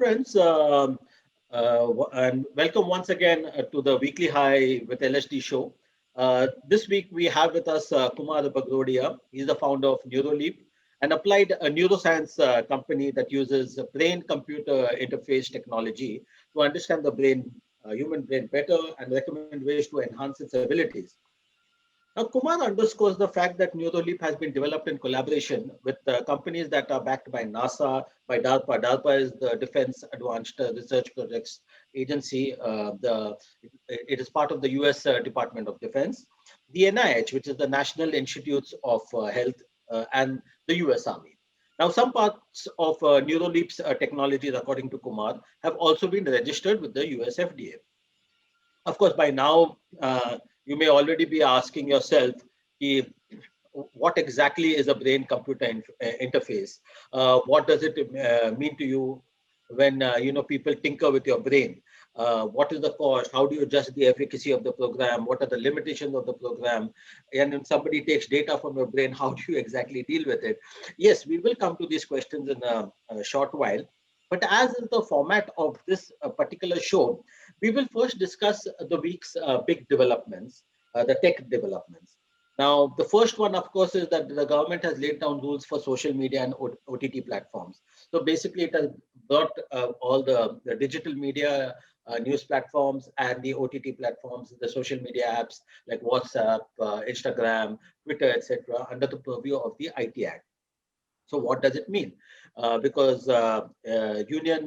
friends, and welcome once again to the Weekly High with LSD show. This week we have with us Kumar Bagrodia. He's the founder of Neuroleap, an applied neuroscience company that uses brain-computer interface technology to understand the brain, human brain better and recommend ways to enhance its abilities. Now, Kumar underscores the fact that Neuroleap has been developed in collaboration with companies that are backed by NASA, by DARPA. DARPA is the Defense Advanced Research Projects Agency. It is part of the US Department of Defense, the NIH, which is the National Institutes of Health, and the US Army. Now, some parts of Neuroleap's technologies, according to Kumar, have also been registered with the US FDA. Of course, by now, you may already be asking yourself, what exactly is a brain-computer interface? What does it mean to you when people tinker with your brain? What is the cost? How do you judge the efficacy of the program? What are the limitations of the program? And when somebody takes data from your brain, how do you exactly deal with it? Yes, we will come to these questions in a short while. But as is the format of this particular show, we will first discuss the week's big developments, the tech developments. Now, the first one, of course, is that the government has laid down rules for social media and OTT platforms. So basically, it has brought all the digital media news platforms and the OTT platforms, the social media apps like WhatsApp, Instagram, Twitter, etc., under the purview of the IT Act. So what does it mean? Because Union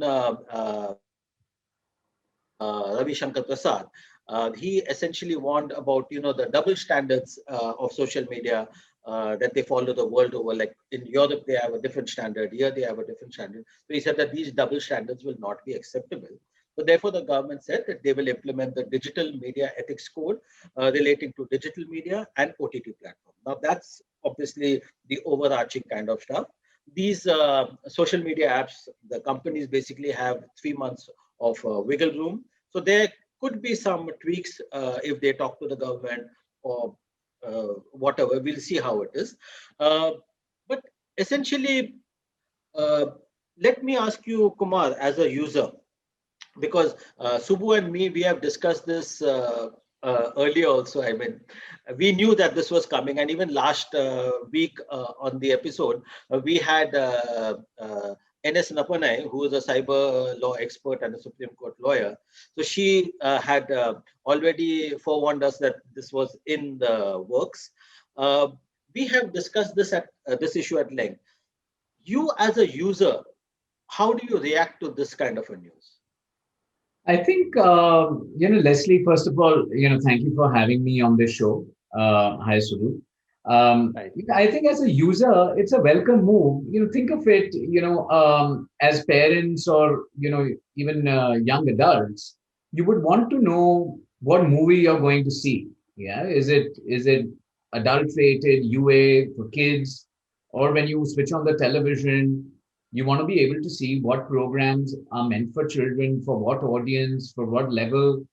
Ravi Shankar Prasad, he essentially warned about the double standards of social media that they follow the world over. Like in Europe, they have a different standard. Here, they have a different standard. So he said that these double standards will not be acceptable. So therefore, the government said that they will implement the digital media ethics code relating to digital media and OTT platform. Now, that's obviously the overarching kind of stuff. These social media apps, the companies basically have 3 months of wiggle room. So there could be some tweaks if they talk to the government or whatever. We'll see how it is. But essentially, uh, let me ask you, Kumar, as a user, because Subbu and me, we have discussed this earlier also. I mean, we knew that this was coming, and even last week on the episode, we had NS Napanai, who is a cyber law expert and a Supreme Court lawyer. So she had already forewarned us that this was in the works. Uh, we have discussed this issue at length. You, as a user, how do you react to this kind of a news? I think, Leslie, first of all, thank you for having me on this show. Hi, Sudhu. Right. I think as a user, it's a welcome move. Think of it, as parents or, even young adults, you would want to know what movie you're going to see. Yeah. Is it adult rated, UA for kids? Or when you switch on the television, you want to be able to see what programs are meant for children, for what audience, for what level,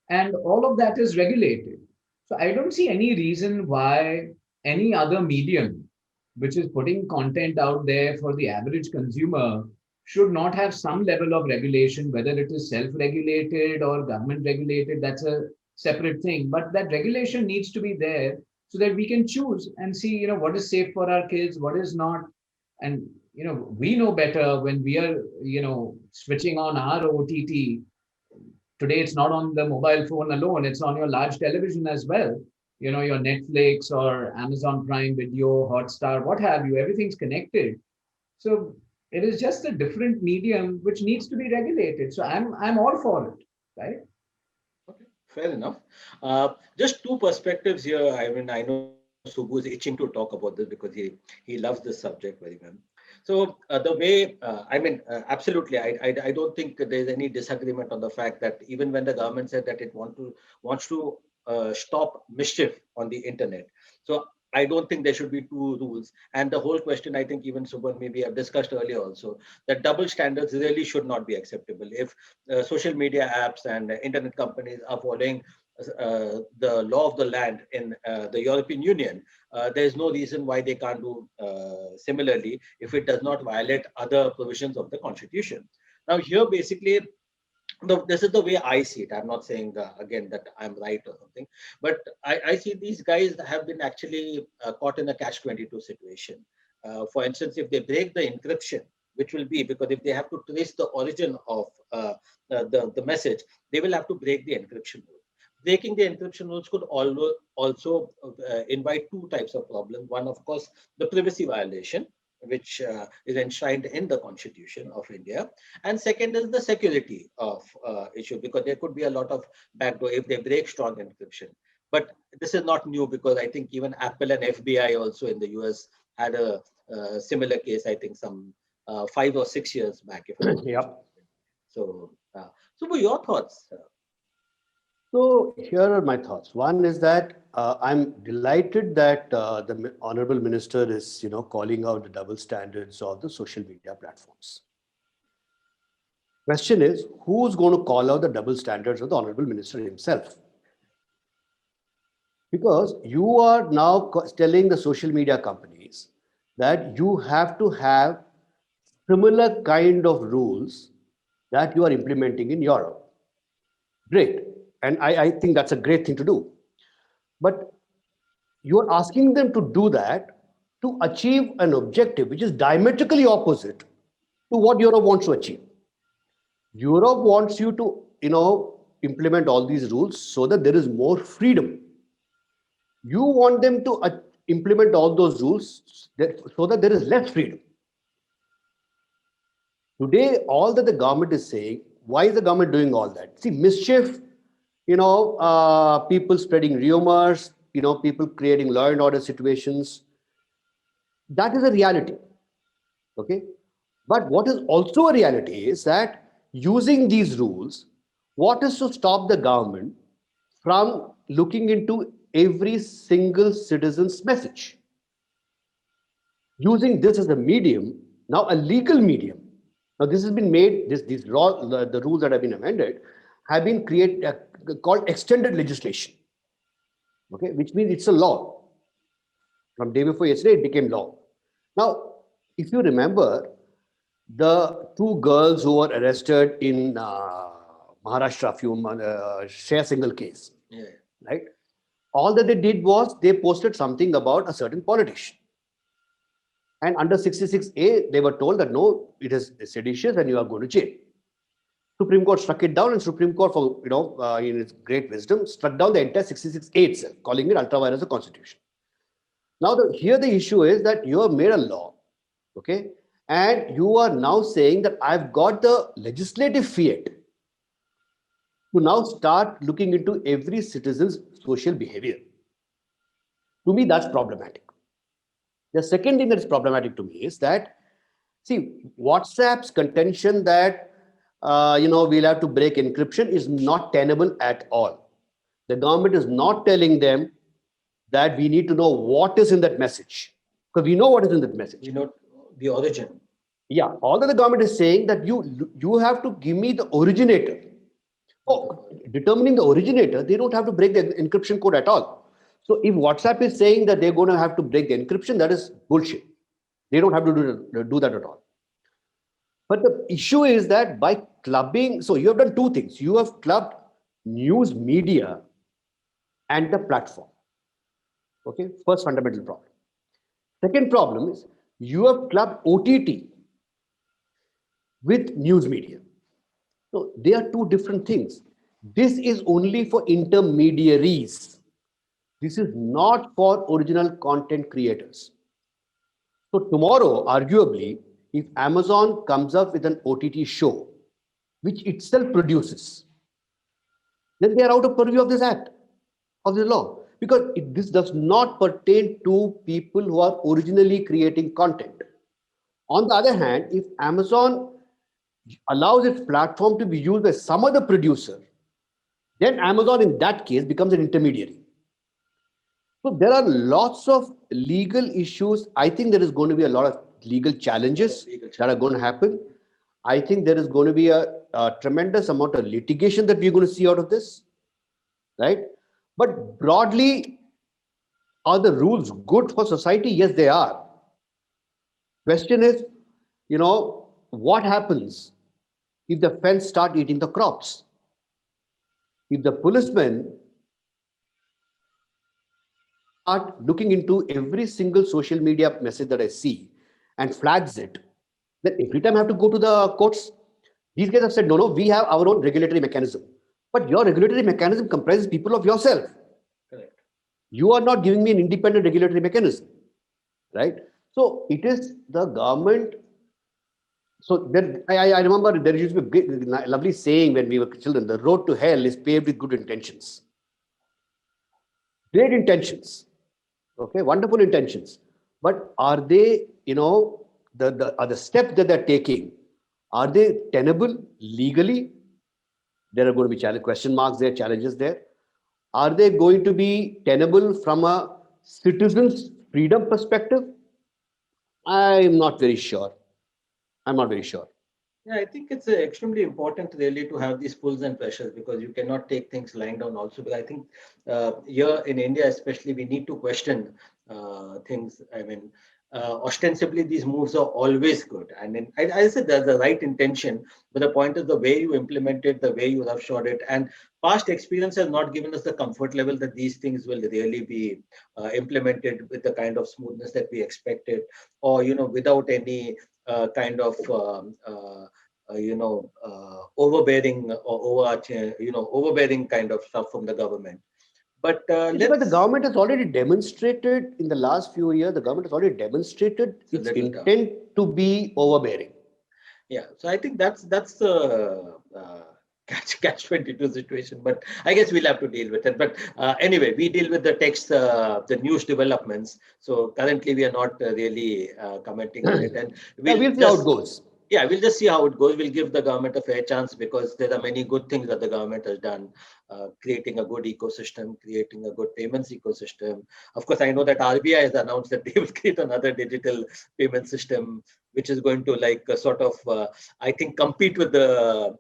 and all of that is regulated. So I don't see any reason why any other medium which is putting content out there for the average consumer should not have some level of regulation, whether it is self regulated or government regulated. That's a separate thing. But that regulation needs to be there so that we can choose and see, what is safe for our kids, what is not. And, we know better when we are, switching on our OTT. Today, it's not on the mobile phone alone, it's on your large television as well. Your Netflix or Amazon Prime Video, Hotstar, what have you, everything's connected. So it is just a different medium which needs to be regulated. So I'm all for it, right? Okay, fair enough. Just two perspectives here. I mean, I know Subbu is itching to talk about this because he loves this subject very well. So the way, absolutely, I don't think there's any disagreement on the fact that even when the government said that it wants to stop mischief on the internet, so I don't think there should be two rules. And the whole question, I think even Subban maybe have discussed earlier also, that double standards really should not be acceptable. If social media apps and internet companies are following the law of the land in the European Union, there is no reason why they can't do similarly if it does not violate other provisions of the Constitution. Now here, basically, this is the way I see it. I'm not saying again that I'm right or something, but I see these guys have been actually caught in a catch-22 situation. For instance, if they break the encryption, which will be because if they have to trace the origin of the message, they will have to break the encryption rule. Breaking the encryption rules could also invite two types of problems. One, of course, the privacy violation, which is enshrined in the Constitution of India, and second is the security of issue, because there could be a lot of backdoor if they break strong encryption. But this is not new, because I think even Apple and FBI also in the US had a similar case, I think some 5 or 6 years back, if I'm not Yeah. mistaken. So what are your thoughts? So here are my thoughts. One is that I'm delighted that the honorable minister is, calling out the double standards of the social media platforms. Question is, who's going to call out the double standards of the honorable minister himself? Because you are now telling the social media companies that you have to have similar kind of rules that you are implementing in Europe. Great. And I think that's a great thing to do. But you are asking them to do that to achieve an objective which is diametrically opposite to what Europe wants to achieve. Europe wants you to, implement all these rules so that there is more freedom. You want them to implement all those rules so that there is less freedom. Today, all that the government is saying, why is the government doing all that? See, mischief, people spreading rumors, people creating law and order situations. That is a reality. Okay. But what is also a reality is that using these rules, what is to stop the government from looking into every single citizen's message? Using this as a medium, now a legal medium. Now this has been made, these the rules that have been amended have been called extended legislation. Okay, which means it's a law. From day before yesterday, it became law. Now, if you remember, the two girls who were arrested in Maharashtra, Shreya Singhal case, Yeah. right? All that they did was they posted something about a certain politician. And under 66A, they were told that no, it is seditious and you are going to jail. Supreme Court struck it down, and Supreme Court, for in its great wisdom, struck down the entire 66A itself, calling it ultra vires of Constitution. Now, here the issue is that you have made a law, okay, and you are now saying that I've got the legislative fiat to now start looking into every citizen's social behavior. To me, that's problematic. The second thing that is problematic to me is that, see, WhatsApp's contention that we'll have to break encryption is not tenable at all. The government is not telling them that we need to know what is in that message, because we know what is in that message. You know the origin. Yeah, all that the government is saying that you have to give me the originator. Oh, determining the originator, they don't have to break the encryption code at all. So if WhatsApp is saying that they're going to have to break the encryption, that is bullshit. They don't have to do that at all. But the issue is that by clubbing, so you have done two things. You have clubbed news media and the platform. Okay, first fundamental problem. Second problem is you have clubbed OTT with news media. So they are two different things. This is only for intermediaries. This is not for original content creators. So tomorrow, arguably, if Amazon comes up with an OTT show, which itself produces, then they are out of purview of this act, of the law, because this does not pertain to people who are originally creating content. On the other hand, if Amazon allows its platform to be used by some other producer, then Amazon in that case becomes an intermediary. So there are lots of legal issues. I think there is going to be a lot of legal challenges that are going to happen. I think there is going to be a tremendous amount of litigation that we're going to see out of this, right? But broadly, are the rules good for society? Yes, they are. Question is, what happens if the fence start eating the crops. If the policemen start looking into every single social media message that I see and flags it, then every time I have to go to the courts. These guys have said, no, no, we have our own regulatory mechanism. But your regulatory mechanism comprises people of yourself. Correct. You are not giving me an independent regulatory mechanism, right? So it is the government. So there, I remember there used to be a lovely saying when we were children: the road to hell is paved with good intentions. Great intentions, okay, wonderful intentions. But are they, are the steps that they're taking, are they tenable legally? There are going to be question marks there, challenges there. Are they going to be tenable from a citizen's freedom perspective? I'm not very sure. I'm not very sure. Yeah, I think it's extremely important really to have these pulls and pressures because you cannot take things lying down also. But I think here in India, especially, we need to question things. I mean, ostensibly, these moves are always good. And I said there's the right intention, but the point is the way you implement it, the way you have shot it. And past experience has not given us the comfort level that these things will really be implemented with the kind of smoothness that we expected, or, without any kind of overbearing or overarching, overbearing kind of stuff from the government. But Because the government has already demonstrated in the last few years, the government has already demonstrated a its little tough. intent to be overbearing. Yeah, so I think that's the catch 22 situation. But I guess we'll have to deal with it. But anyway, we deal with the text, the news developments. So currently, we are not really commenting on it, and Yeah, we'll see how it goes. yeah, we'll just see how it goes. We'll give the government a fair chance because there are many good things that the government has done, creating a good ecosystem, creating a good payments ecosystem. Of course, I know that RBI has announced that they will create another digital payment system, which is going to I think, compete with the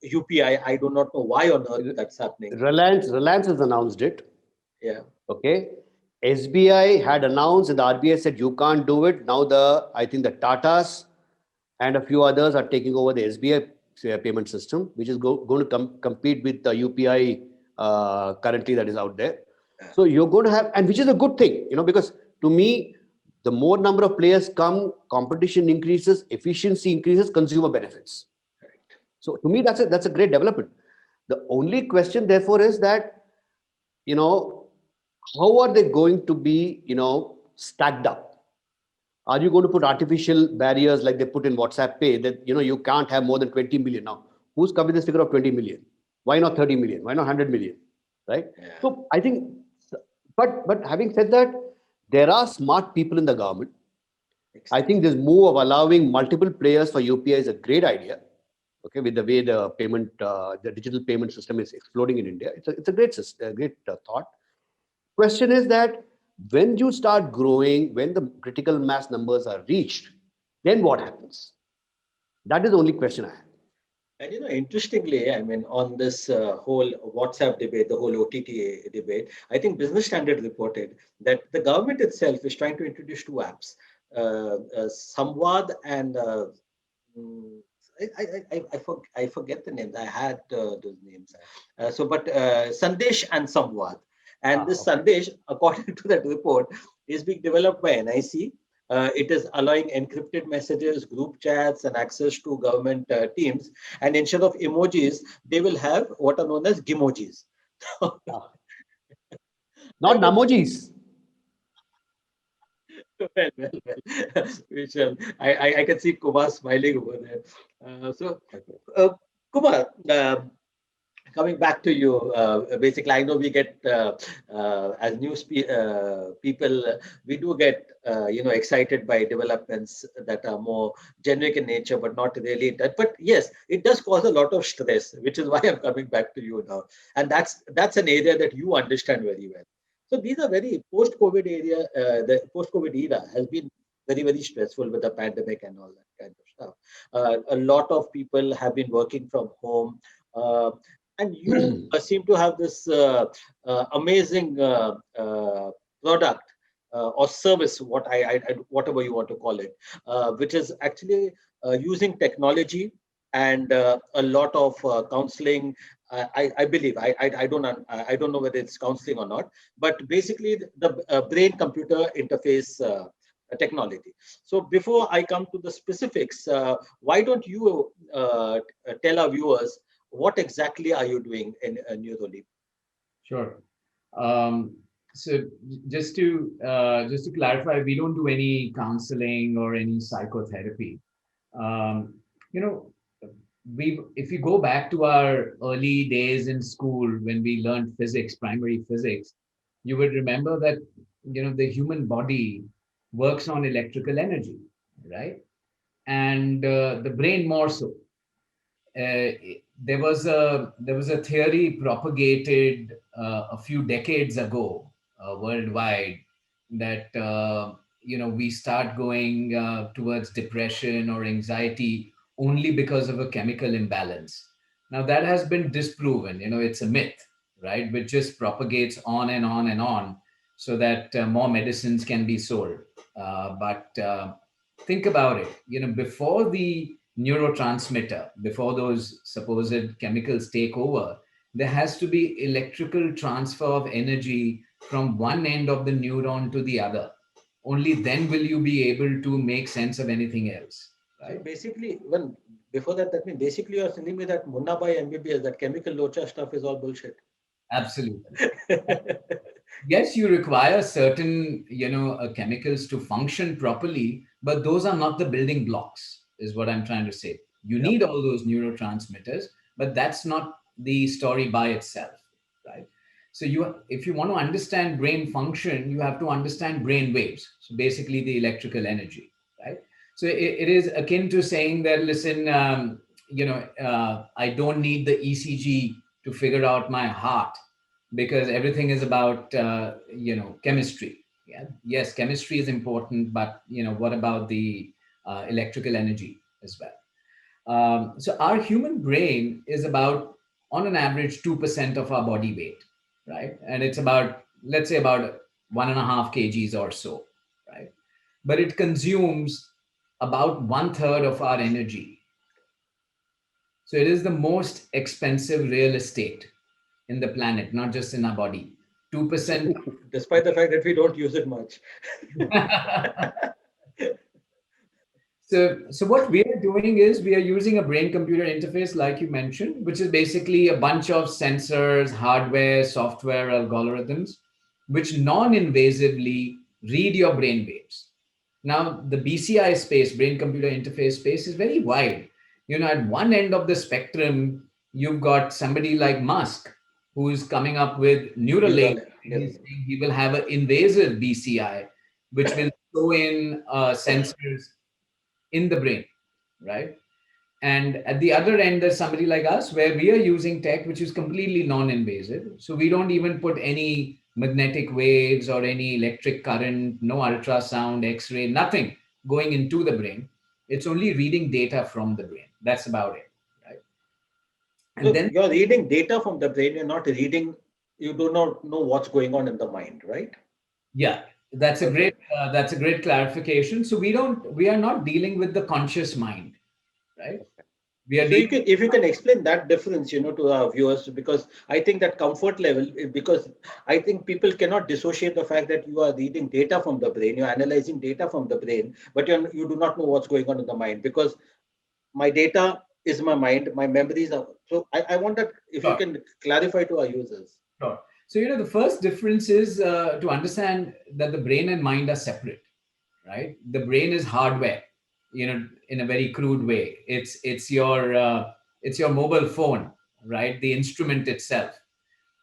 UPI. I do not know why on earth that's happening. Reliance has announced it. Yeah. Okay. SBI had announced and the RBI said you can't do it. Now I think the Tatas and a few others are taking over the SBI payment system, which is going to compete with the UPI currently that is out there. So you're going to have, and which is a good thing, because to me, the more number of players come, competition increases, efficiency increases, consumer benefits. Correct. So to me, that's a great development. The only question, therefore, is that, how are they going to be, stacked up? Are you going to put artificial barriers like they put in WhatsApp Pay that, you can't have more than 20 million now? Who's coming this figure of 20 million? Why not 30 million? Why not 100 million? Right? Yeah. So I think, but having said that, there are smart people in the government. I think this move of allowing multiple players for UPI is a great idea. Okay, with the way the digital payment system is exploding in India, it's a great thought. Question is that when you start growing, when the critical mass numbers are reached, then what happens? That is the only question I have. And interestingly, I mean, on this whole WhatsApp debate, the whole OTT debate, I think Business Standard reported that the government itself is trying to introduce two apps, Samvad and mm, I forget the names. I had those names. But Sandesh and Samvad. And this Okay. Sandesh, according to that report, is being developed by NIC. It is allowing encrypted messages, group chats, and access to government teams. And instead of emojis, they will have what are known as gimojis. Not namojis. Which I can see Kumar smiling over there. Uh, Kumar, coming back to you, basically, I know we get as people, we do get excited by developments that are more generic in nature, but not really that. But yes, it does cause a lot of stress, which is why I'm coming back to you now, and that's an area that you understand very well. So these are very post-COVID area. The post-COVID era has been very, very stressful with the pandemic and all that kind of stuff. A lot of people have been working from home. And you seem to have this amazing product or service, whatever you want to call it, which is actually using technology and a lot of counseling. I believe I don't know whether it's counseling or not, but basically the brain-computer interface technology. So before I come to the specifics, why don't you tell our viewers what exactly are you doing in Neuraleap? Sure. Um, so just to clarify, we don't do any counseling or any psychotherapy. Um, you know, we if you go back to our early days in school when we learned physics, primary physics, you would remember that the human body works on electrical energy, right? And the brain more so. There was a theory propagated a few decades ago worldwide that we start going towards depression or anxiety only because of a chemical imbalance. Now that has been disproven. It's a myth, right? Which just propagates on and on and on, so that more medicines can be sold. But think about it. Before the neurotransmitter, before those supposed chemicals take over, there has to be electrical transfer of energy from one end of the neuron to the other. Only then will you be able to make sense of anything else, So right? basically, when before that, that means basically you're telling me that Munna Bhai MBBS, that chemical locha stuff is all bullshit. Absolutely. Yes, you require certain chemicals to function properly, but those are not the building blocks, is what I'm trying to say. You Yep. need all those neurotransmitters, but that's not the story by itself, right? So if you want to understand brain function, you have to understand brain waves, so basically the electrical energy, right? So it is akin to saying that, listen, I don't need the ECG to figure out my heart, because everything is about chemistry. Yeah, yes, chemistry is important, but what about the electrical energy as well? So our human brain is about, on an average, 2% of our body weight, right? And it's about, let's say, about 1.5 kgs or so, right? But it consumes about one third of our energy. So it is the most expensive real estate in the planet, not just in our body. 2%. Despite the fact that we don't use it much. So what we are doing is we are using a brain-computer interface, like you mentioned, which is basically a bunch of sensors, hardware, software, algorithms, which non-invasively read your brain waves. Now, the BCI space, brain-computer interface space, is very wide. At one end of the spectrum, you've got somebody like Musk, who is coming up with Neuralink. He's Neuralink. saying he will have an invasive BCI, which will throw in sensors in the brain, right? And at the other end, there's somebody like us where we are using tech which is completely non invasive. So we don't even put any magnetic waves or any electric current, no ultrasound, X ray, nothing going into the brain. It's only reading data from the brain. That's about it, right? And So then, you're reading data from the brain, you're not reading, you do not know what's going on in the mind, right? yeah, Okay. that's a great clarification. So we are not dealing with the conscious mind, right? We are So you dealing. can, if you can explain that difference, to our viewers, because I think that comfort level, because I think people cannot dissociate the fact that you are reading data from the brain, you're analyzing data from the brain, but you do not know what's going on in the mind, because my data is my mind, my memories are. So I want that if you Sure. can clarify to our users. Sure. So, the first difference is to understand that the brain and mind are separate, right? The brain is hardware, in a very crude way. It's your mobile phone, right? The instrument itself.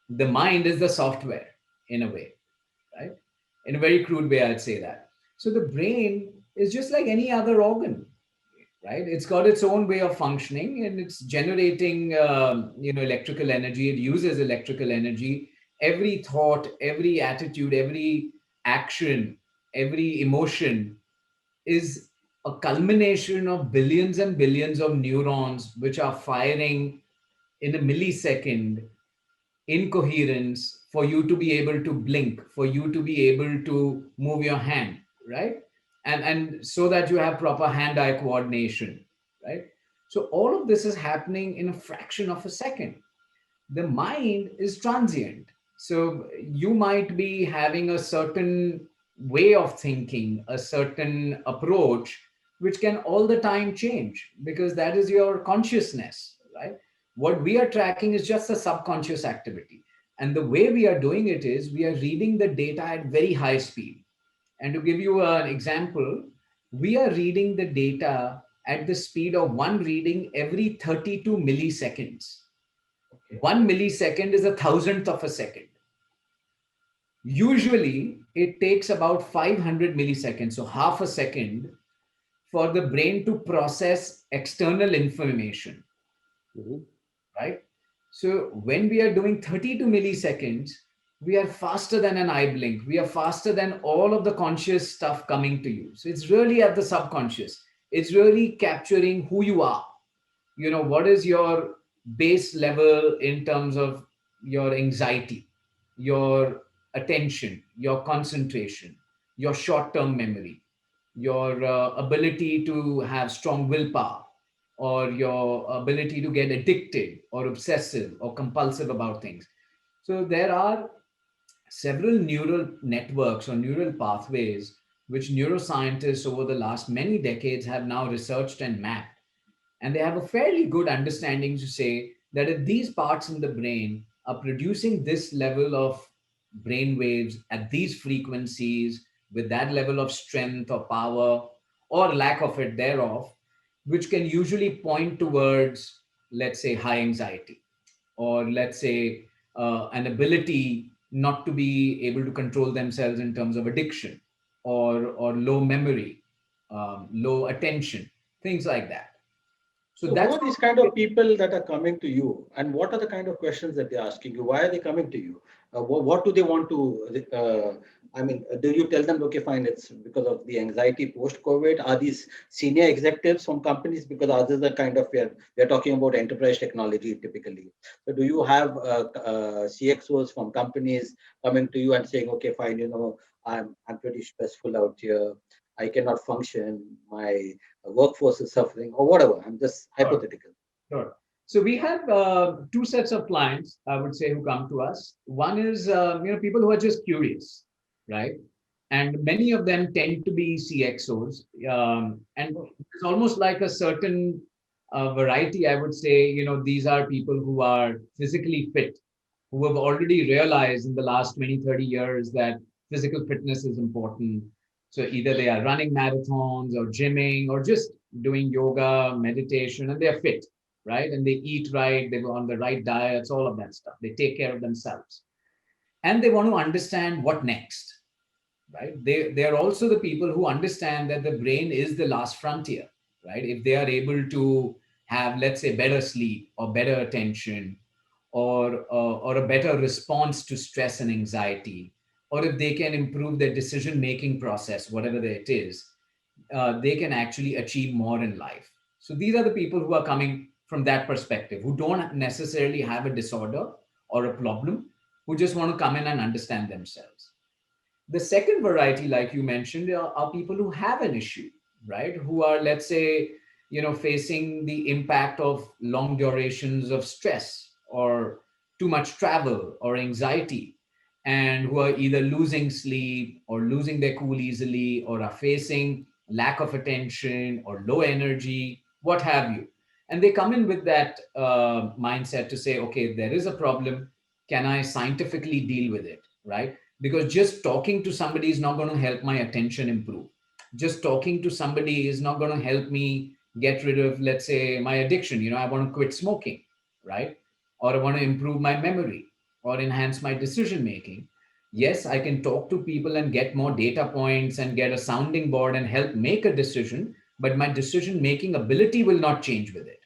The mind is the software, in a way, right? In a very crude way, I'd say that. So the brain is just like any other organ, right? It's got its own way of functioning, and it's generating electrical energy. It uses electrical energy. Every thought, every attitude, every action, every emotion is a culmination of billions and billions of neurons which are firing in a millisecond in coherence for you to be able to blink, for you to be able to move your hand, right? And so that you have proper hand-eye coordination, right? So all of this is happening in a fraction of a second. The mind is transient. So you might be having a certain way of thinking, a certain approach, which can all the time change because that is your consciousness, right? What we are tracking is just a subconscious activity. And the way we are doing it is we are reading the data at very high speed. And to give you an example, we are reading the data at the speed of one reading every 32 milliseconds. Okay. 1 millisecond is a thousandth of a second. Usually, it takes about 500 milliseconds, so half a second, for the brain to process external information, Mhm. right? So when we are doing 32 milliseconds, we are faster than an eye blink. We are faster than all of the conscious stuff coming to you. So it's really at the subconscious. It's really capturing who you are. What is your base level in terms of your anxiety, your attention, your concentration, your short-term memory, your ability to have strong willpower, or your ability to get addicted or obsessive or compulsive about things. So there are several neural networks or neural pathways which neuroscientists over the last many decades have now researched and mapped. And they have a fairly good understanding to say that if these parts in the brain are producing this level of brain waves at these frequencies with that level of strength or power or lack of it thereof, which can usually point towards, let's say, high anxiety, or let's say an ability not to be able to control themselves in terms of addiction, or low memory, low attention, things like that. So So who that's are these kind of people that are coming to you, and what are the kind of questions that they're asking you? Why are they coming to you? What do they want to? Do you tell them, okay, fine, it's because of the anxiety post-COVID? Are these senior executives from companies? Because others are kind of we are talking about enterprise technology typically. So do you have CXOs from companies coming to you and saying, okay, fine, I'm pretty stressful out here. I cannot function. My workforce is suffering or whatever. I'm just sure. hypothetical. Sure. So we have two sets of clients, I would say, who come to us. One is people who are just curious, right? And many of them tend to be CXOs, and it's almost like a certain variety. I would say, these are people who are physically fit, who have already realized in the last 20, 30 years that physical fitness is important. So either they are running marathons or gymming or just doing yoga, meditation, and they're fit, right? And they eat right, they go on the right diets, all of that stuff. They take care of themselves. And they want to understand what next, right? They are also the people who understand that the brain is the last frontier, right? If they are able to have, let's say, better sleep or better attention, or a better response to stress and anxiety, or if they can improve their decision making process, whatever it is, they can actually achieve more in life. So these are the people who are coming from that perspective, who don't necessarily have a disorder or a problem, who just want to come in and understand themselves. The second variety, like you mentioned, are people who have an issue, right? Who are, let's say, facing the impact of long durations of stress or too much travel or anxiety, and who are either losing sleep or losing their cool easily, or are facing lack of attention or low energy, what have you. And they come in with that mindset to say, okay, there is a problem. Can I scientifically deal with it, right? Because just talking to somebody is not going to help my attention improve. Just talking to somebody is not going to help me get rid of, let's say, my addiction. I want to quit smoking, right? Or I want to improve my memory or enhance my decision making. Yes, I can talk to people and get more data points and get a sounding board and help make a decision, but my decision making ability will not change with it,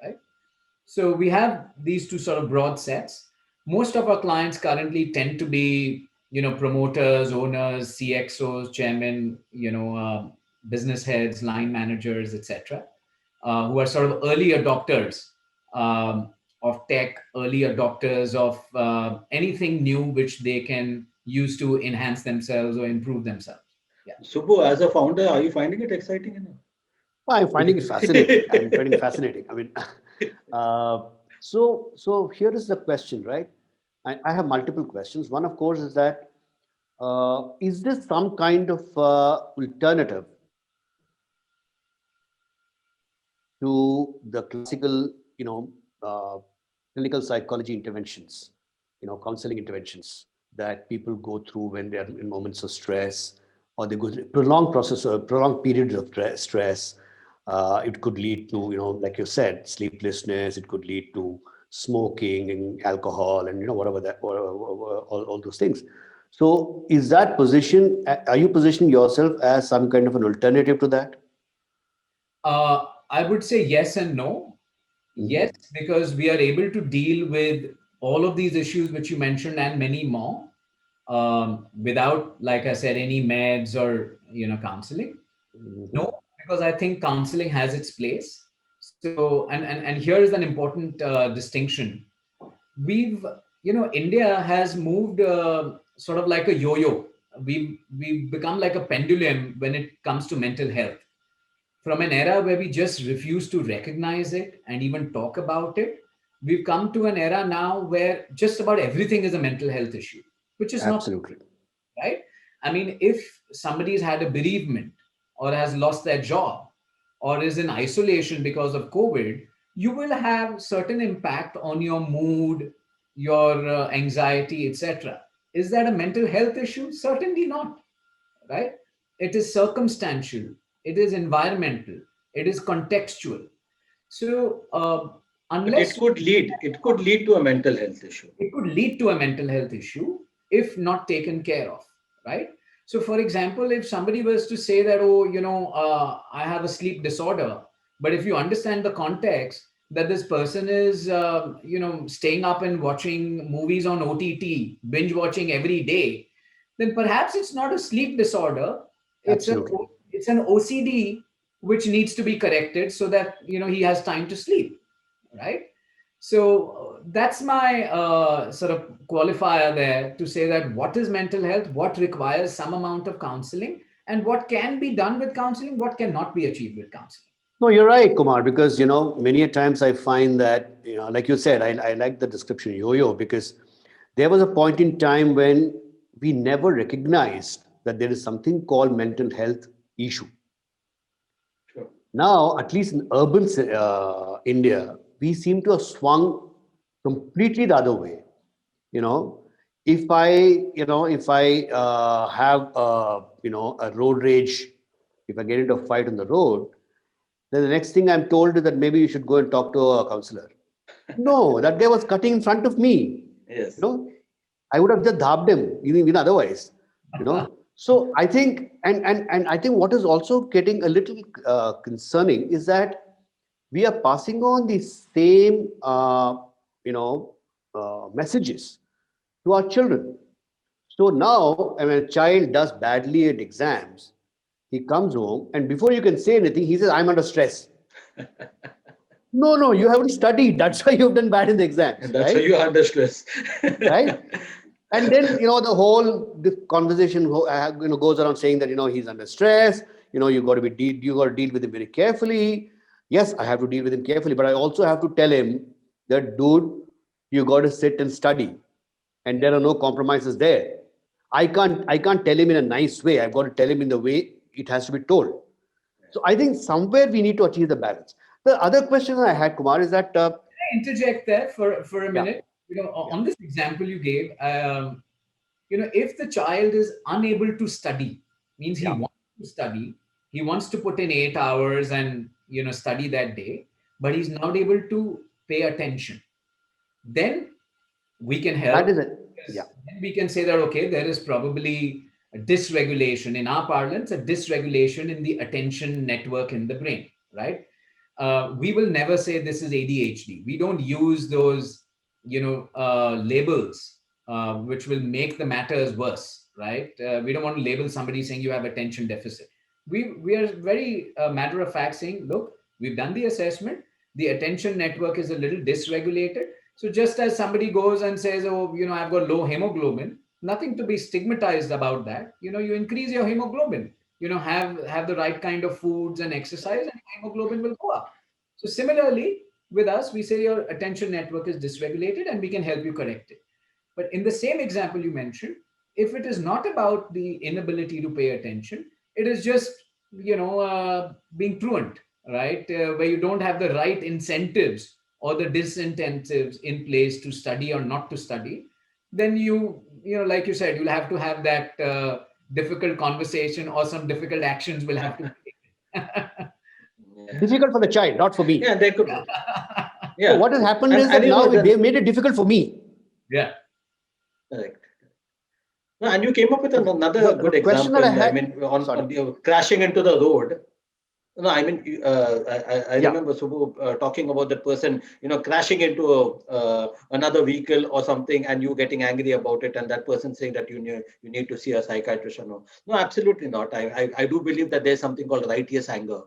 right? So we have these two sort of broad sets. Most of our clients currently tend to be, promoters, owners, CXOs, chairmen, business heads, line managers, etc., who are sort of early adopters of tech, early adopters of anything new which they can use to enhance themselves or improve themselves. Yeah. Subbu, as a founder, are you finding it exciting enough? I'm finding it fascinating. I'm finding it fascinating. I mean, uh, so here is the question, right? I have multiple questions. One, of course, is that is this some kind of alternative to the classical, clinical psychology interventions, counseling interventions that people go through when they are in moments of stress, or they go through prolonged process or prolonged periods of stress. It could lead to, like you said, sleeplessness. It could lead to smoking and alcohol, and whatever that, all those things. So, is that position? Are you positioning yourself as some kind of an alternative to that? I would say yes and no. Mhm. Yes, because we are able to deal with all of these issues which you mentioned and many more without, like I said, any meds or counseling. Mhm. No, because I think counseling has its place. So, and here is an important distinction. We've, India has moved sort of like a yo-yo. We've become like a pendulum when it comes to mental health. From an era where we just refuse to recognize it and even talk about it, we've come to an era now where just about everything is a mental health issue, which is not Absolutely. right. I mean, if somebody's had a bereavement or has lost their job or is in isolation because of COVID, you will have certain impact on your mood, your anxiety, etc. Is that a mental health issue? Certainly not, right? It is circumstantial, it is environmental, it is contextual. So, But unless it could lead to a mental health issue. it could lead to a mental health issue if not taken care of, right? So for example, if somebody was to say that, oh, I have a sleep disorder, but if you understand the context that this person is staying up and watching movies on OTT, binge watching every day, then perhaps it's not a sleep disorder. it's an Absolutely. it's an OCD which needs to be corrected so that he has time to sleep, right? So that's my sort of qualifier there to say that what is mental health, what requires some amount of counseling, and what can be done with counseling, what cannot be achieved with counseling. No, you're right, Kumar, because many a times I find that, like you said, I like the description yo-yo, because there was a point in time when we never recognized that there is something called mental health issue. Sure. Now, at least in urban India, we seem to have swung completely the other way. You know, if I have a road rage, if I get into a fight on the road, then the next thing I'm told is that maybe you should go and talk to a counselor. No, that guy was cutting in front of me. You Yes. know, I would have just dhabbed him, even otherwise. So I think, and I think what is also getting a little concerning is that we are passing on the same, messages to our children. So now, when a child does badly at exams, he comes home, and before you can say anything, he says, "I'm under stress." No, no, you haven't studied. That's why you've done bad in the And exams, that's how right? you are under stress. Right? And then the whole the conversation goes around saying that he's under stress. You got to deal with him very carefully. Yes, I have to deal with him carefully, but I also have to tell him that, dude, you got to sit and study, and there are no compromises there. I can't tell him in a nice way. I've got to tell him in the way it has to be told. So I think somewhere we need to achieve the balance. The other question I had, Kumar, is that Interject there for a yeah, minute. yeah, On this example you gave, if the child is unable to study, means he yeah, wants to study, he wants to put in 8 hours and study that day, but he's not able to pay attention, then we can that help. is it. Yeah. Then we can say that, okay, there is probably a dysregulation, in our parlance, a dysregulation in the attention network in the brain, right? We will never say this is ADHD. We don't use those labels which will make the matters worse, right? We don't want to label somebody saying you have attention deficit. We are very matter of fact saying, look, we've done the assessment, the attention network is a little dysregulated. So just as somebody goes and says, oh, I've got low hemoglobin, nothing to be stigmatized about that. You increase your hemoglobin, have the right kind of foods and exercise, and hemoglobin will go up. So similarly, with us, we say your attention network is dysregulated and we can help you correct it. But in the same example you mentioned, if it is not about the inability to pay attention, it is just, being truant, right? Where you don't have the right incentives or the disincentives in place to study or not to study, then like you said, you'll have to have that difficult conversation, or some difficult actions will have to be taken. Yeah. Difficult for the child, not for me. Yeah, they could. So Yeah. what has happened And- is and that you know, now then- they've made it difficult for me. Yeah. Correct. No, and you came up with another The good question example. that I I had- mean, on Sorry. the crashing into the road. No, I mean, I Yeah. remember Subbu talking about that person, crashing into another vehicle or something, and you getting angry about it, and that person saying that you need to see a psychiatrist or no. No, absolutely not. I do believe that there's something called righteous anger,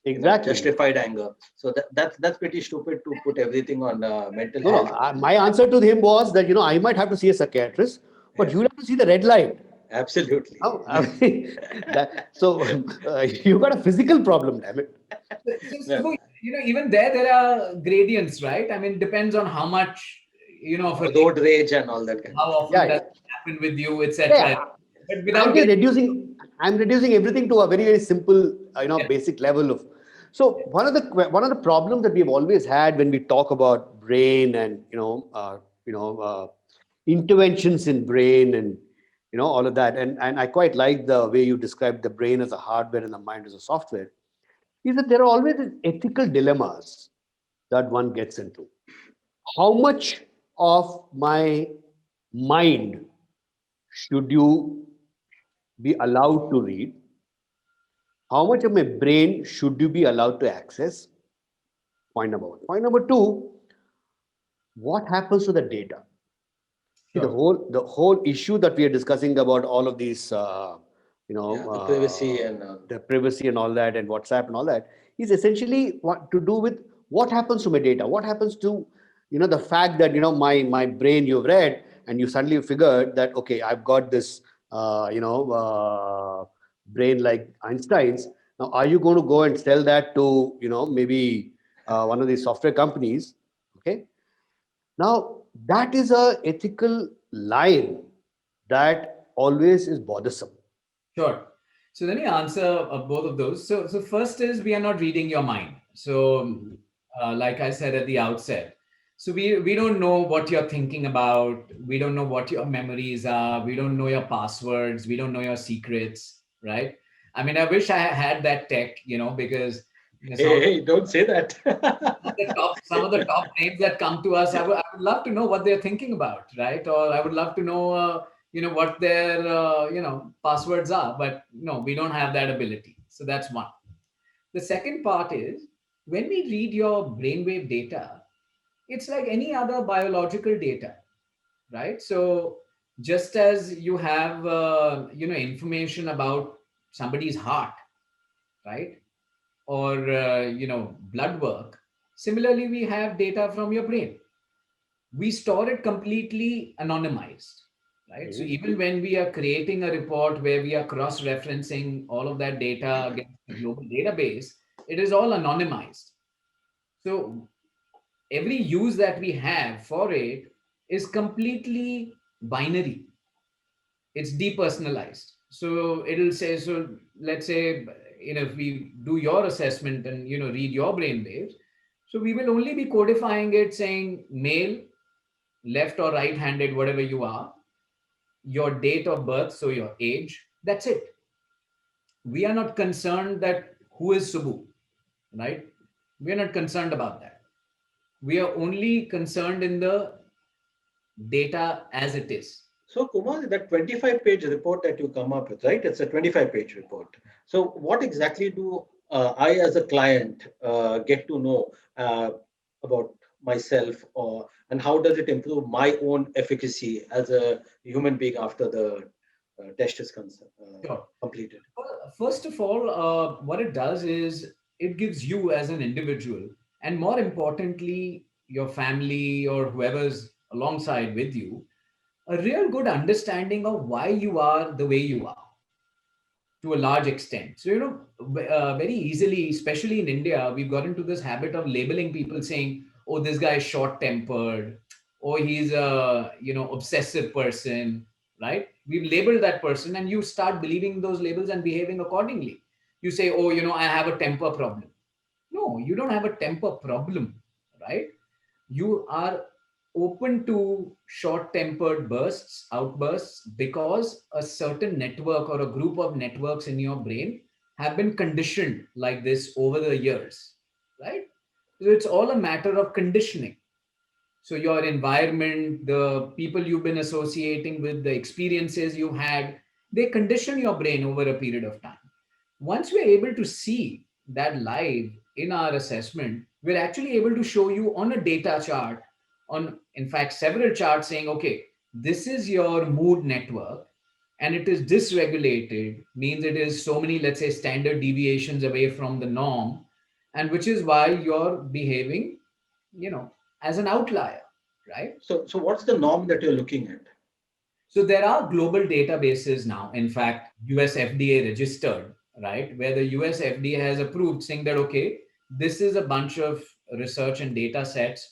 Exactly. justified anger. So that's pretty stupid to put everything on mental No, health. my answer to him was that, I might have to see a psychiatrist, but you'll have to see the red light. Absolutely. Oh, I mean, you got a physical problem, damn it. So, even there are gradients, right? I mean, depends on how much, of a Road rage and all that kind how of often Yeah, does yeah. it happen with you, etc. Yeah, But I'm without just getting I'm reducing everything to a very, very simple, basic level of. So one of the problems that we've always had when we talk about brain and interventions in brain and all of that, and I quite like the way you described the brain as a hardware and the mind as a software, is that there are always these ethical dilemmas that one gets into. How much of my mind should you be allowed to read? How much of my brain should you be allowed to access? Point number one. Point number two, what happens to the data? See, Sure. the whole issue that we are discussing about all of these, the privacy and the privacy and all that, and WhatsApp and all that, is essentially what to do with what happens to my data. What happens to, the fact that my brain you've read and you suddenly figured that okay, I've got this, brain like Einstein's. Now, are you going to go and sell that to maybe one of these software companies? Okay, now, that is a ethical line that always is bothersome. Sure. So let me answer both of those. So first is, we are not reading your mind. So like I said at the outset, so we don't know what you're thinking about. We don't know what your memories are. We don't know your passwords. We don't know your secrets, right? I mean, I wish I had that tech, because hey, don't say that. some of the top names that come to us, I would love to know what they're thinking about, right? Or I would love to know, what their, passwords are. But no, we don't have that ability. So that's one. The second part is, when we read your brainwave data, it's like any other biological data, right? So just as you have, information about somebody's heart, right? Or blood work, similarly we have data from your brain. We store it completely anonymized, right? So even when we are creating a report where we are cross referencing all of that data against the global database, it is all anonymized. So every use that we have for it is completely binary. It's depersonalized. So it'll say, so let's say, if we do your assessment and read your brain waves, so we will only be codifying it saying male, left or right handed, whatever you are, your date of birth, so your age, that's it. We are not concerned that who is Subbu, right? We are not concerned about that. We are only concerned in the data as it is. So, Kumar, that 25-page report that you come up with, right? It's a 25-page report. So, what exactly do I, as a client, get to know about myself, and how does it improve my own efficacy as a human being after the test is Sure. completed? Well, first of all, what it does is, it gives you as an individual, and more importantly, your family or whoever's alongside with you, a real good understanding of why you are the way you are. to a large extent. So, very easily, especially in India, we've got into this habit of labeling people saying, oh, this guy is short tempered, or he's a, obsessive person, right? We've labeled that person and you start believing those labels and behaving accordingly. You say, oh, I have a temper problem. No, you don't have a temper problem, right? You are open to short tempered outbursts, because a certain network or a group of networks in your brain have been conditioned like this over the years, right? So it's all a matter of conditioning. So your environment, the people you've been associating with, the experiences you had, they condition your brain over a period of time. Once we're able to see that live in our assessment, we're actually able to show you on a data chart, on in fact several charts, saying, okay, this is your mood network and it is dysregulated, means it is so many, let's say, standard deviations away from the norm, and which is why you're behaving, as an outlier, right? So what's the norm that you're looking at? So there are global databases now, in fact, US FDA registered, right? Where the US FDA has approved, saying that, okay, this is a bunch of research and data sets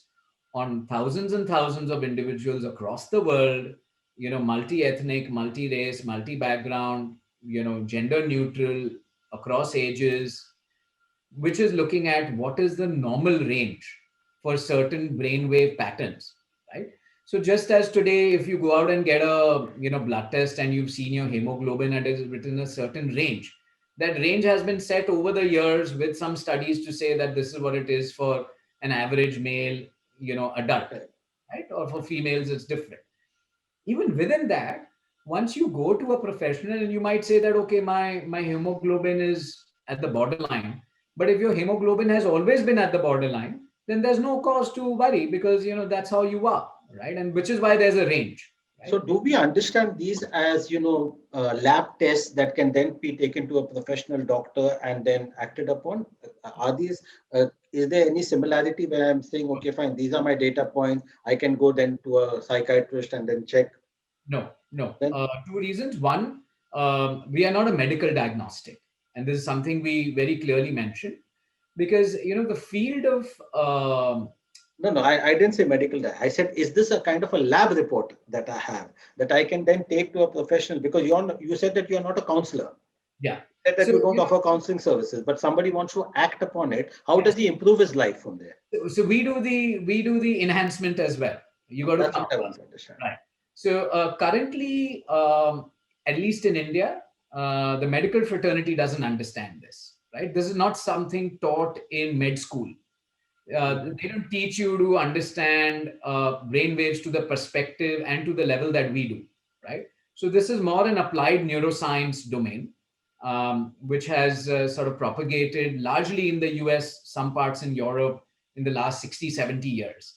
on thousands and thousands of individuals across the world, multi-ethnic, multi-race, multi-background, gender neutral, across ages, which is looking at what is the normal range for certain brainwave patterns, right? So just as today, if you go out and get a blood test and you've seen your hemoglobin and it is within a certain range, that range has been set over the years with some studies to say that this is what it is for an average male, adult, right? Or for females, it's different. Even within that, once you go to a professional and you might say that, okay, my hemoglobin is at the borderline, but if your hemoglobin has always been at the borderline, then there's no cause to worry, because that's how you are, right? And which is why there's a range, So right? do we understand these as, lab tests that can then be taken to a professional doctor and then acted upon? Are these, is there any similarity where I'm saying, okay, fine, these are my data points. I can go then to a psychiatrist and then check. No. Then, Two reasons. One, we are not a medical diagnostic, and this is something we very clearly mentioned, because the field of no, I didn't say medical. I said, is this a kind of a lab report that I have that I can then take to a professional? Because you said that you're not a counselor. yeah. Said that So you don't offer counseling services, but somebody wants to act upon it. How does he improve his life from there? so we do the enhancement as well. You got to That's come what I to want us, to understand. right? So currently, at least in India, the medical fraternity doesn't understand this, right? This is not something taught in med school. They don't teach you to understand brain waves to the perspective and to the level that we do, right? So this is more an applied neuroscience domain, which has sort of propagated largely in the US, some parts in Europe in the last 60, 70 years.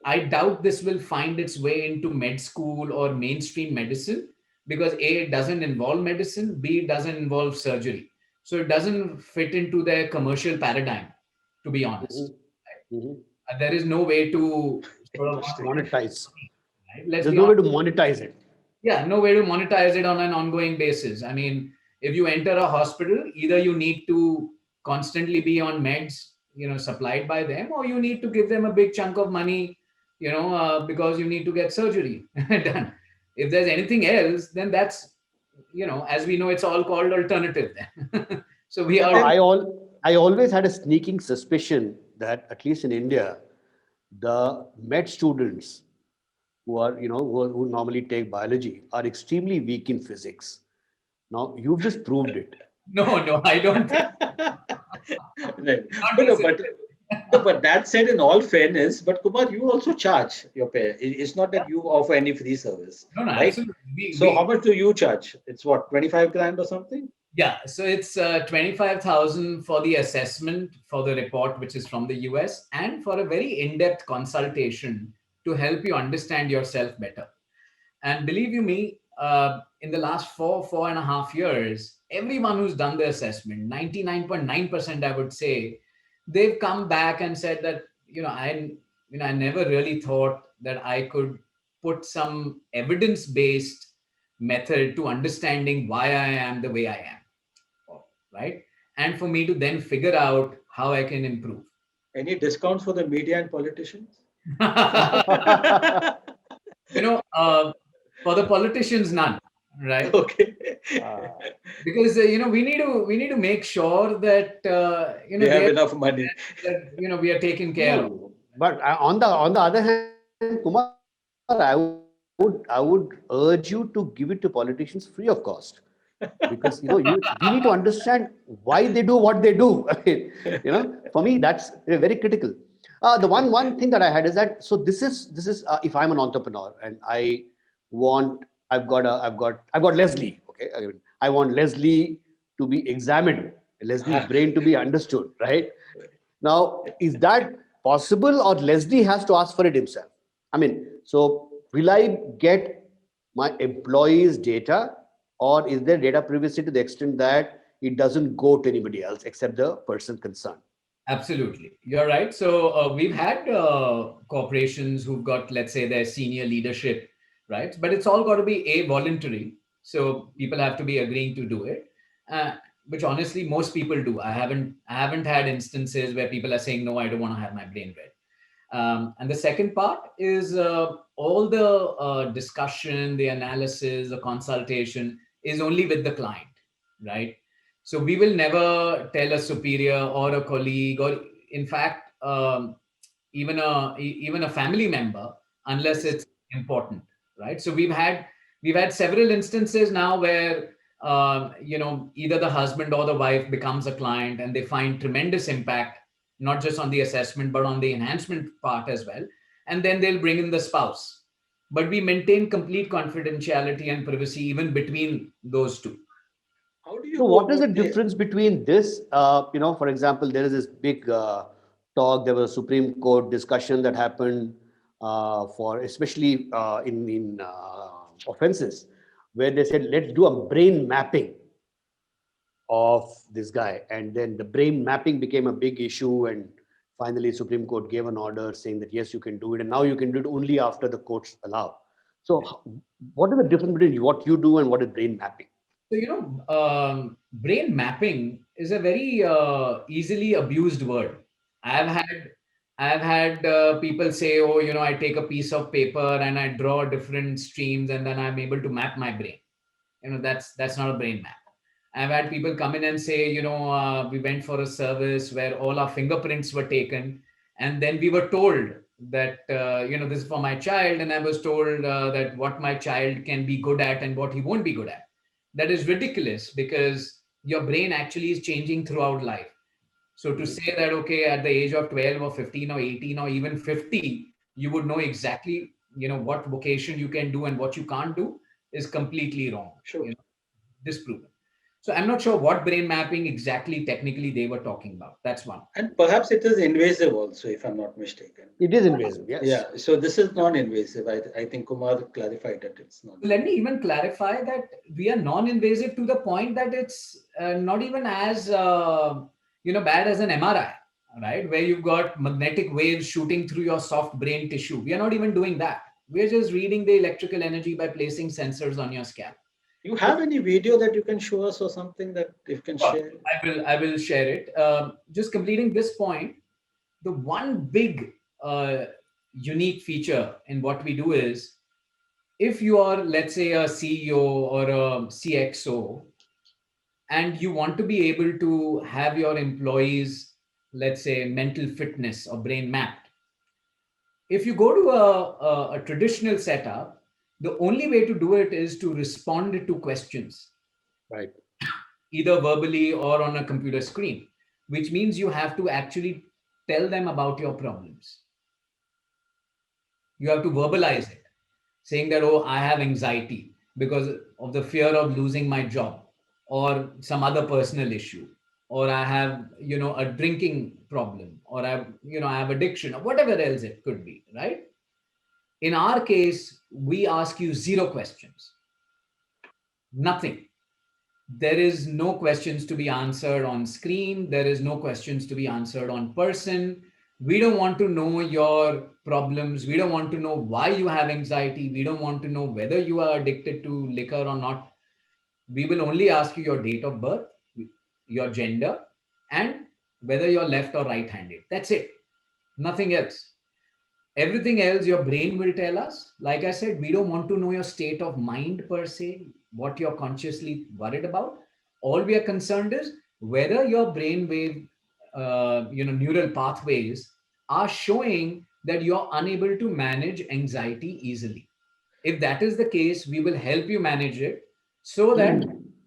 I doubt this will find its way into med school or mainstream medicine, because A, it doesn't involve medicine, B, it doesn't involve surgery. So it doesn't fit into their commercial paradigm, to be honest. There is no way to sort of Interesting. Monetize. right? Let's There's be no way honest. to monetize it. Yeah, no way to monetize it on an ongoing basis. I mean, if you enter a hospital, either you need to constantly be on meds, supplied by them, or you need to give them a big chunk of money, because you need to get surgery done. If there's anything else, then that's, as we know, it's all called alternative then. So we But are. then, I always had a sneaking suspicion that at least in India, the med students who are, who normally take biology are extremely weak in physics. Now you've just proved it. No, I don't think. Right. Not No, necessarily. no, but that said, in all fairness, but Kumar, you also charge your pay. It's not that you offer any free service, No, right? absolutely. So how much do you charge? It's what, 25 grand or something? Yeah, so it's 25,000 for the assessment for the report, which is from the US, and for a very in-depth consultation to help you understand yourself better. And believe you me, in the last 4.5 years, everyone who's done the assessment, 99.9%, I would say, they've come back and said that, I never really thought that I could put some evidence-based method to understanding why I am the way I am, right? And for me to then figure out how I can improve. Any discounts for the media and politicians? For the politicians, none, right? Okay. Because we need to make sure that They have enough money. we are taken care of. No, but on the other hand, Kumar, I would urge you to give it to politicians free of cost, because we need to understand why they do what they do. I mean, for me that's very critical. The one thing that I had is that, so this is if I'm an entrepreneur and I've got Leslie. Okay, I want Leslie to be examined, Leslie's brain to be understood, right? Now, is that possible, or Leslie has to ask for it himself? I mean, so will I get my employees' data, or is there data privacy to the extent that it doesn't go to anybody else except the person concerned? Absolutely. You're right. So we've had corporations who've got, let's say, their senior leadership, right? But it's all got to be voluntary. So people have to be agreeing to do it, which honestly most people do. I haven't had instances where people are saying, no, I don't want to have my brain read. And the second part is all the discussion, the analysis, the consultation is only with the client, right? So we will never tell a superior or a colleague, or in fact, even a family member, unless Yes. it's important, right? So we've had several instances now where either the husband or the wife becomes a client, and they find tremendous impact, not just on the assessment but on the enhancement part as well, and then they'll bring in the spouse, but we maintain complete confidentiality and privacy even between those two. How do you So, go what is the about the difference between this? For example, there is this big talk. There was a Supreme Court discussion that happened for especially in offenses, where they said let's do a brain mapping of this guy, and then the brain mapping became a big issue, and finally Supreme Court gave an order saying that yes, you can do it, and now you can do it only after the courts allow. So, what is the difference between what you do and what is brain mapping? So, brain mapping is a very easily abused word. I've had I've had people say, "Oh, I take a piece of paper and I draw different streams, and then I'm able to map my brain." That's not a brain map. I've had people come in and say, we went for a service where all our fingerprints were taken, and then we were told that this is for my child, and I was told that what my child can be good at and what he won't be good at. That is ridiculous, because your brain actually is changing throughout life. So to say that, okay, at the age of 12 or 15 or 18 or even 50, you would know exactly, what vocation you can do and what you can't do, is completely wrong. Sure. Disproven. So I'm not sure what brain mapping exactly technically they were talking about. That's one. And perhaps it is invasive also, if I'm not mistaken. It is invasive, yes. Yeah, so this is non-invasive. I think Kumar clarified that it's not. Let me even clarify that we are non-invasive to the point that it's not even as bad as an MRI, right? Where you've got magnetic waves shooting through your soft brain tissue. We are not even doing that. We're just reading the electrical energy by placing sensors on your scalp. You have any video that you can show us or something that you can share? I will share it. Just completing this point, the one big unique feature in what we do is, if you are, let's say, a CEO or a CXO, and you want to be able to have your employees, let's say, mental fitness or brain mapped, if you go to a traditional setup, the only way to do it is to respond to questions, Right. either verbally or on a computer screen, which means you have to actually tell them about your problems. You have to verbalize it, saying that, oh, I have anxiety because of the fear of losing my job or some other personal issue, or I have, a drinking problem, or I have addiction, or whatever else it could be, right? In our case, we ask you zero questions, nothing. There is no questions to be answered on screen. There is no questions to be answered on person. We don't want to know your problems. We don't want to know why you have anxiety. We don't want to know whether you are addicted to liquor or not. We will only ask you your date of birth, your gender, and whether you're left or right handed. That's it. Nothing else. Everything else your brain will tell us. Like I said, we don't want to know your state of mind per se, what you're consciously worried about. All we are concerned is whether your brain wave, neural pathways are showing that you're unable to manage anxiety easily. If that is the case, we will help you manage it so that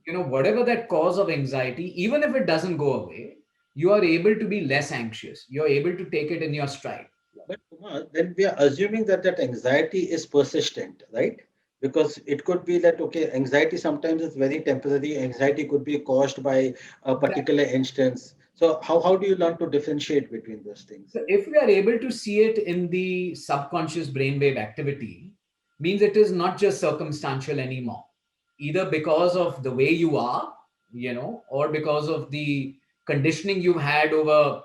whatever that cause of anxiety, even if it doesn't go away, you are able to be less anxious. You're able to take it in your stride. But Kumar, then we are assuming that that anxiety is persistent, right? Because it could be that, okay, anxiety sometimes is very temporary. Anxiety could be caused by a particular instance. So how do you learn to differentiate between those things? So if we are able to see it in the subconscious brainwave activity, means it is not just circumstantial anymore, either because of the way you are, or because of the conditioning you've had over,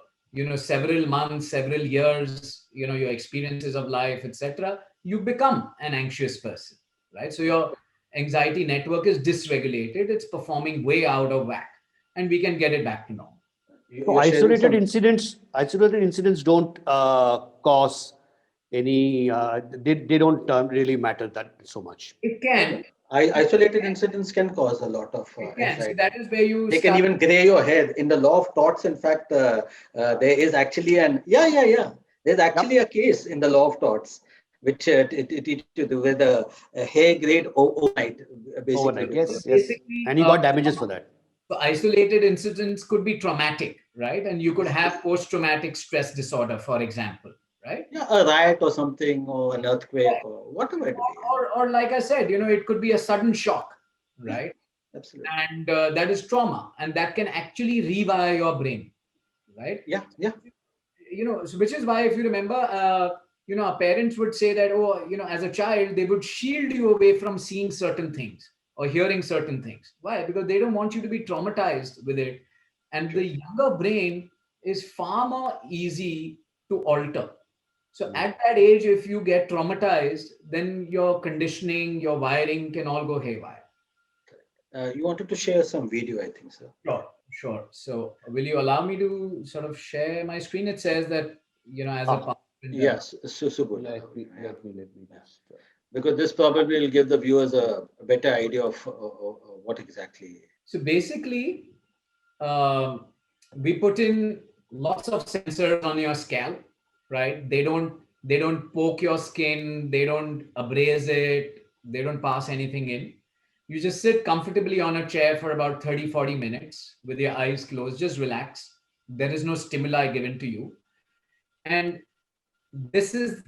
several months, several years, your experiences of life, etc. You become an anxious person, right? So your anxiety network is dysregulated. It's performing way out of whack, and we can get it back to normal. So isolated incidents don't cause any. They don't really matter that so much. It can. Isolated incidents can cause a lot of It can. anxiety. So that is where you They can even gray your head. In the law of thoughts, in fact, there is actually there's actually a case in the law of thoughts which it to do with a hair grade overnight, basically. Overnight, yes. basically, And he got damages for that. So isolated incidents could be traumatic, right? And you could have post-traumatic stress disorder, for example, right? Yeah, a riot or something, or an earthquake, or whatever it be. Or like I said, it could be a sudden shock, right? Absolutely. And that is trauma, and that can actually rewire your brain, right? Yeah. So which is why, if you remember, our parents would say that, as a child, they would shield you away from seeing certain things or hearing certain things. Why? Because they don't want you to be traumatized with it. And the younger brain is far more easy to alter. So at that age, if you get traumatized, then your conditioning, your wiring can all go haywire. You wanted to share some video, I think, sir. Sure. So will you allow me to sort of share my screen? It says that, as a participant. Yes, Subodh. Let me just. Because this probably will give the viewers a better idea of what exactly. So basically, we put in lots of sensors on your scalp, right? They don't poke your skin, they don't abrase it, they don't pass anything in. You just sit comfortably on a chair for about 30-40 minutes with your eyes closed, just relax. There is no stimuli given to you. And this is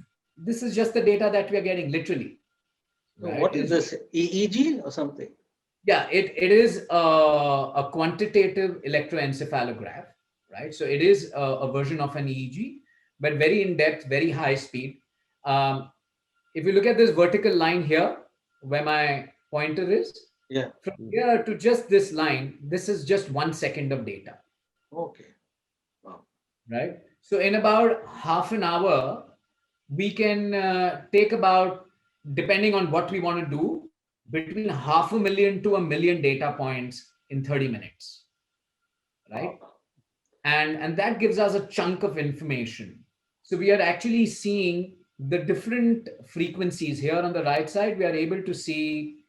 just the data that we are getting, literally. Right? What is this, EEG or something? Yeah, it is a quantitative electroencephalograph, right? So it is a version of an EEG, but very in-depth, very high speed. If you look at this vertical line here, where my pointer is, from here to just this line, this is just 1 second of data. Okay. Wow. Right? So in about half an hour, we can take about, depending on what we want to do, between 500,000 to 1 million data points in 30 minutes. Right? Wow. And that gives us a chunk of information. So we are actually seeing the different frequencies. Here on the right side, we are able to see,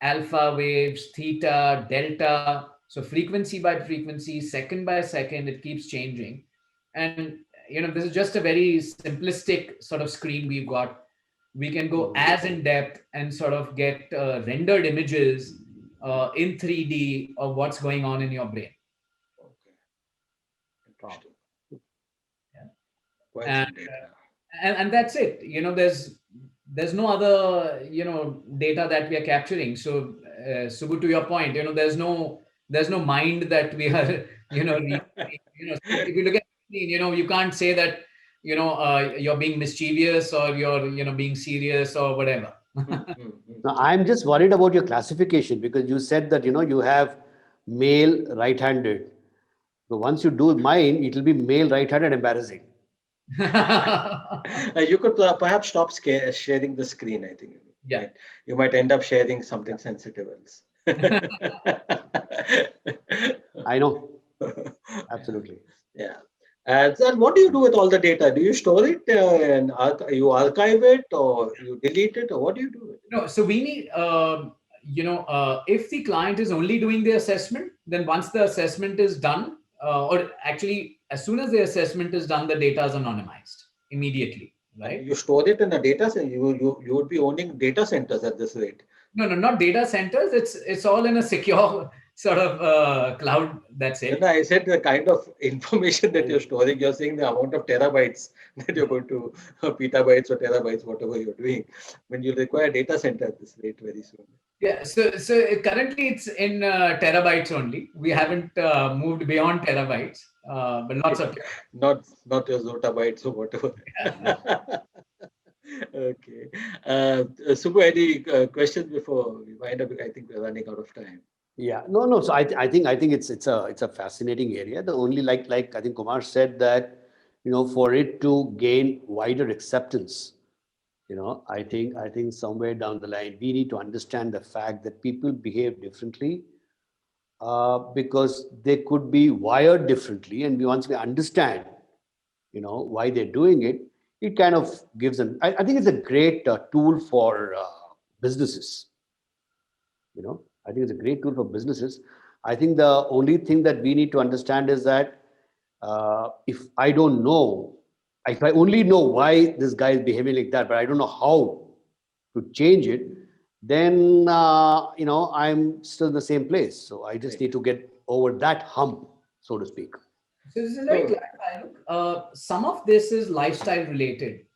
alpha waves, theta, delta. So frequency by frequency, second by second, it keeps changing. And, this is just a very simplistic sort of screen we've got. We can go as in depth and sort of get rendered images in 3D of what's going on in your brain. Okay. Yeah. And that's it. There's no other data that we are capturing. So Subbu, to your point, there's no mind that we are if you look at you can't say that you're being mischievous or you're being serious or whatever. Now, I'm just worried about your classification, because you said that you have male right-handed. So once you do mine, it will be male right-handed embarrassing. You could perhaps stop sharing the screen, I think. Yeah. You might end up sharing something sensitive else. I know, absolutely. Yeah. And then what do you do with all the data? Do you store it and you archive it or you delete it or what do you do with it? No, so we need, if the client is only doing the assessment, then once the assessment is done, or actually, as soon as the assessment is done, the data is anonymized immediately, And right? you store it in a data center. You would be owning data centers at this rate. No, not data centers. It's all in a secure sort of cloud. That's Then it. I said the kind of information that you're storing, you're saying the amount of terabytes that you're going to, petabytes or terabytes, whatever you're doing. When you require data center at this rate very soon. Yeah. So currently it's in terabytes only. We haven't moved beyond terabytes, but lots of Not your zotabytes or whatever. Okay. Subbu, any questions before we wind up? I think we're running out of time. Yeah, no. So I think it's a fascinating area. The only like I think Kumar said that, for it to gain wider acceptance, I think somewhere down the line we need to understand the fact that people behave differently, because they could be wired differently, and once we understand, why they're doing it, it kind of gives them. I think it's a great tool for businesses. I think it's a great tool for businesses. I think the only thing that we need to understand is that, if I don't know, if I only know why this guy is behaving like that, but I don't know how to change it, then I'm still in the same place. So I just need to get over that hump, so to speak. So this is very So, clarifying. Some of this is lifestyle related,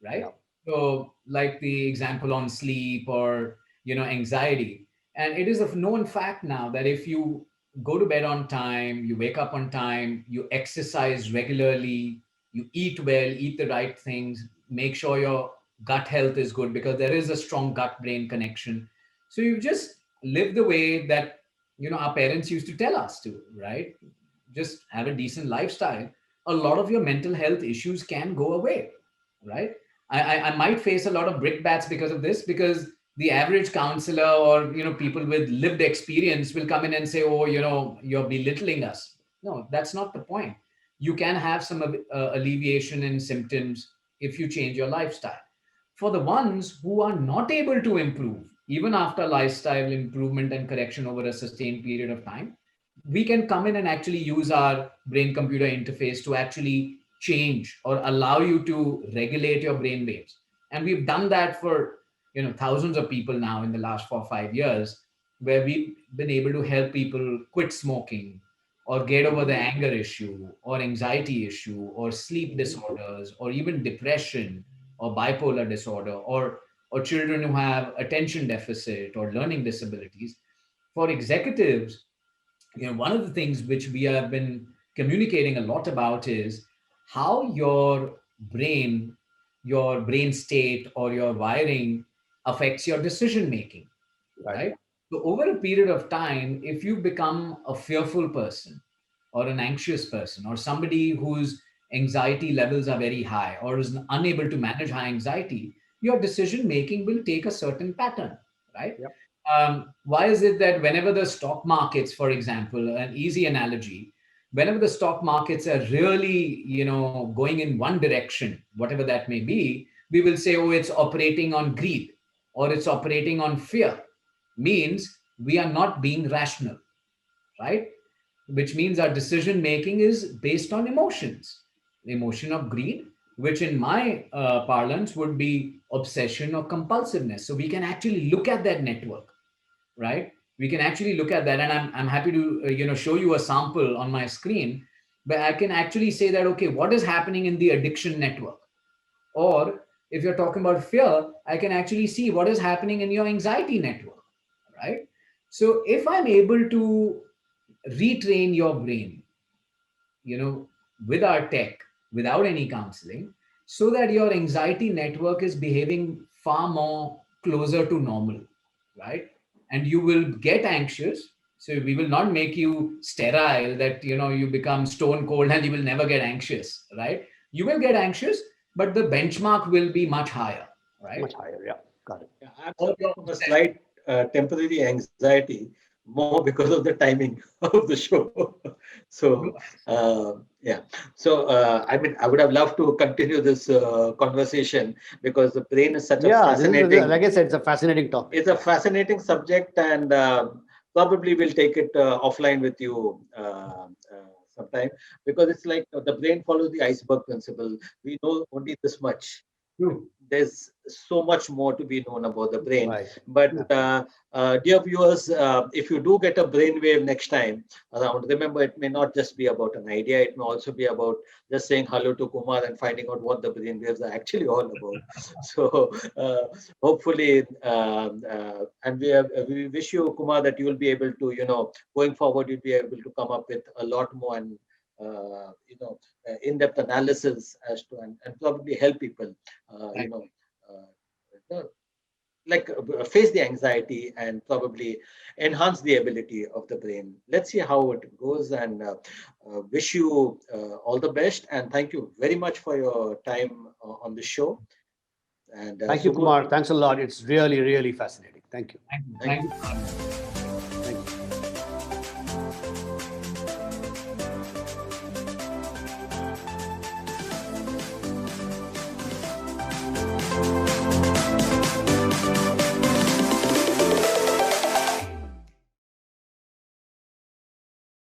right? Yeah. So, like the example on sleep or anxiety, and it is a known fact now that if you go to bed on time, you wake up on time, you exercise regularly, you eat well, eat the right things, make sure your gut health is good because there is a strong gut-brain connection. So you just live the way that our parents used to tell us to, right? Just have a decent lifestyle, a lot of your mental health issues can go away, right? I might face a lot of brickbats because of this, because the average counselor or people with lived experience will come in and say, oh, you're belittling us. No, that's not the point. You can have some alleviation in symptoms if you change your lifestyle. For the ones who are not able to improve, even after lifestyle improvement and correction over a sustained period of time, we can come in and actually use our brain computer interface to actually change or allow you to regulate your brain waves. And we've done that for thousands of people now in the last 4 or 5 years, where we've been able to help people quit smoking or get over the anger issue or anxiety issue or sleep disorders or even depression or bipolar disorder, or children who have attention deficit or learning disabilities. For executives, one of the things which we have been communicating a lot about is how brain your brain state or your wiring affects your decision making, Right. right? So over a period of time, if you become a fearful person or an anxious person or somebody whose anxiety levels are very high or is unable to manage high anxiety, your decision making will take a certain pattern, right? Yep. Why is it that whenever the stock markets, for example, an easy analogy, whenever the stock markets are really, going in one direction, whatever that may be, we will say, oh, it's operating on greed or it's operating on fear, means we are not being rational, right? Which means our decision making is based on emotions, emotion of greed, which in my parlance would be obsession or compulsiveness. So we can actually look at that network, right? We can actually look at that, and I'm happy to show you a sample on my screen, where I can actually say that, okay, what is happening in the addiction network? Or if you're talking about fear, I can actually see what is happening in your anxiety network, right? So if I'm able to retrain your brain, with our tech, without any counseling, so that your anxiety network is behaving far more closer to normal, right? And you will get anxious So we will not make you sterile that you become stone cold and you will never get anxious, right? You will get anxious, but the benchmark will be much higher, right? Much higher. Yeah. Got it. Yeah, I'm suffering from a slight temporary anxiety, more because of the timing of the show. So, yeah. So, I mean, I would have loved to continue this conversation because the brain is such a Yeah, this is, fascinating. like I said, it's a fascinating topic. It's a fascinating subject, and probably we'll take it offline with you sometime, because it's like the brain follows the iceberg principle. We know only this much. True. There's so much more to be known about the brain. Right. But Yeah. dear viewers, if you do get a brainwave next time around, remember it may not just be about an idea. It may also be about just saying hello to Kumar and finding out what the brainwaves are actually all about. So hopefully, and we wish you, Kumar, that you will be able to, going forward, you'll be able to come up with a lot more and in-depth analysis as to and probably help people, uh, like face the anxiety and probably enhance the ability of the brain. Let's see how it goes, and wish you all the best. And thank you very much for your time on the show. And Thank you, Kumar. Thanks a lot. It's really, really fascinating. Thank you. Thank you. Thank Thank you.